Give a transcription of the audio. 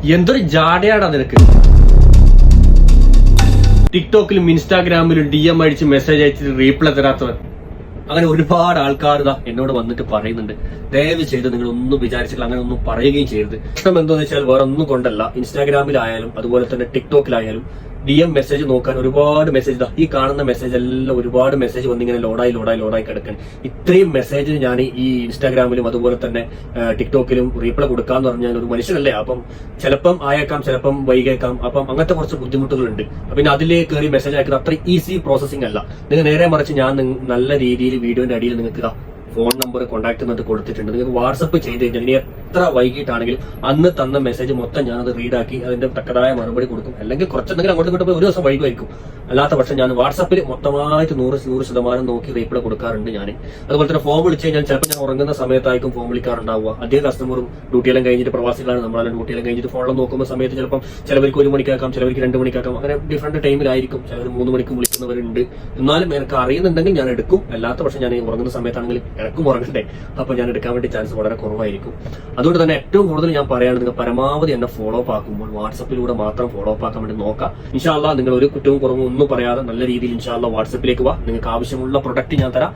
എന്തൊരു ജാടയാടാ നിനക്ക്. ടിക്ടോക്കിലും ഇൻസ്റ്റാഗ്രാമിലും DM അടിച്ച് മെസ്സേജ് അയച്ചിട്ട് റീപ്ലൈ തരാത്തവൻ, അങ്ങനെ ഒരുപാട് ആൾക്കാർ എന്നോട് വന്നിട്ട് പറയുന്നുണ്ട്. ദയവ് ചെയ്ത് നിങ്ങൾ ഒന്നും വിചാരിച്ചില്ല, അങ്ങനെ ഒന്നും പറയുകയും ചെയ്യരുത്. പ്രശ്നം എന്താണെന്ന് വെച്ചാൽ വേറെ ഒന്നും കൊണ്ടല്ല. ഇൻസ്റ്റാഗ്രാമിലായാലും അതുപോലെ തന്നെ ടിക്ടോക്കിലായാലും DM മെസ്സേജ് നോക്കാൻ ഒരുപാട് മെസ്സേജ്, ഈ കാണുന്ന മെസ്സേജ് എല്ലാം ഒരുപാട് മെസ്സേജ് വന്നിങ്ങനെ ലോഡായി കിടക്കണം. ഇത്രയും മെസ്സേജ് ഞാൻ ഈ ഇൻസ്റ്റാഗ്രാമിലും അതുപോലെ തന്നെ ടിക്ടോക്കിലും റീപ്ലൈ കൊടുക്കാന്ന് പറഞ്ഞാൽ ഒരു മനുഷ്യനല്ലേ. അപ്പം ചിലപ്പം ആയേക്കാം, ചിലപ്പം വൈകേക്കാം. അപ്പം അങ്ങനത്തെ കുറച്ച് ബുദ്ധിമുട്ടുകളുണ്ട്. പിന്നെ അതിലേക്ക് കയറി മെസ്സേജ് അയക്കുന്നത് അത്ര ഈസി പ്രോസസിംഗ് അല്ല. നിങ്ങൾ നേരെ മറിച്ച് ഞാൻ നല്ല രീതിയിൽ വീഡിയോന്റെ അടിയിൽ നിങ്ങൾക്ക് ഫോൺ നമ്പർ കോൺടാക്ട് എന്നിട്ട് കൊടുത്തിട്ടുണ്ട്. നിങ്ങൾക്ക് വാട്സപ്പ് ചെയ്ത് കഴിഞ്ഞാൽ ഇനി എത്ര വൈകിട്ടാണെങ്കിലും അന്ന് തന്ന മെസ്സേജ് മൊത്തം ഞാനത് റീഡാക്കി അതിന്റെ തക്കതായ മറുപടി കൊടുക്കും. അല്ലെങ്കിൽ കുറച്ചെന്തെങ്കിലും അങ്ങോട്ട് ഇങ്ങോട്ട് ഒരു ദിവസം വൈകുമായിരിക്കും. അല്ലാത്ത പക്ഷം ഞാൻ വാട്സപ്പിൽ മൊത്തമായിട്ട് 100% നോക്കി റീപ്ലൈ കൊടുക്കാറുണ്ട്. ഞാൻ അതുപോലെ തന്നെ ഫോൺ വിളിച്ചു കഴിഞ്ഞാൽ ചിലപ്പോൾ ഞാൻ ഉറങ്ങുന്ന സമയത്തായിരിക്കും ഫോൺ വിളിക്കാറുണ്ടാവുക. അധികം കസ്റ്റമറും ഡ്യൂട്ടിയെല്ലാം കഴിഞ്ഞിട്ട് പ്രവാസികളാണ്. നമ്മളെ ഡ്യൂട്ടിയെല്ലാം കഴിഞ്ഞിട്ട് ഫോണിൽ നോക്കുന്ന സമയത്ത് ചിലപ്പം ചിലവർക്ക് 1 മണിക്കാക്കാം, ചിലവർക്ക് 2 മണിക്കാക്കാം. അങ്ങനെ ഡിഫറെന്റ് ടൈമിലായിരിക്കും. ചിലർ 3 മണിക്കും വിളിക്കുന്നവരുണ്ട്. എന്നാലും എനിക്ക് അറിയുന്നുണ്ടെങ്കിൽ ഞാൻ എടുക്കും. അല്ലാത്ത പക്ഷം ഞാൻ ഉറങ്ങുന്ന സമയത്താണെങ്കിൽ എനക്കും ഉറങ്ങണ്ടേ, അപ്പൊ ഞാൻ എടുക്കാൻ വേണ്ടി ചാൻസ് വളരെ കുറവായിരിക്കും. അതുകൊണ്ട് തന്നെ ഏറ്റവും കൂടുതൽ ഞാൻ പറയുകയാണ്, നിങ്ങൾ പരമാവധി എന്നെ ഫോളോ അപ്പ് ആക്കുമ്പോൾ വാട്സപ്പിലൂടെ മാത്രം ഫോളോ അപ്പ് ആക്കാൻ വേണ്ടി നോക്കാം. ഇൻഷാ അല്ലാഹ് നിങ്ങൾ ഒരു കുറ്റവും കുറവും ഒന്നും പറയാതെ നല്ല രീതിയിൽ ഇൻഷാ അല്ലാഹ് വാട്സപ്പിലേക്ക് വാ. നിങ്ങൾക്ക് ആവശ്യമുള്ള പ്രൊഡക്റ്റ് ഞാൻ തരാം.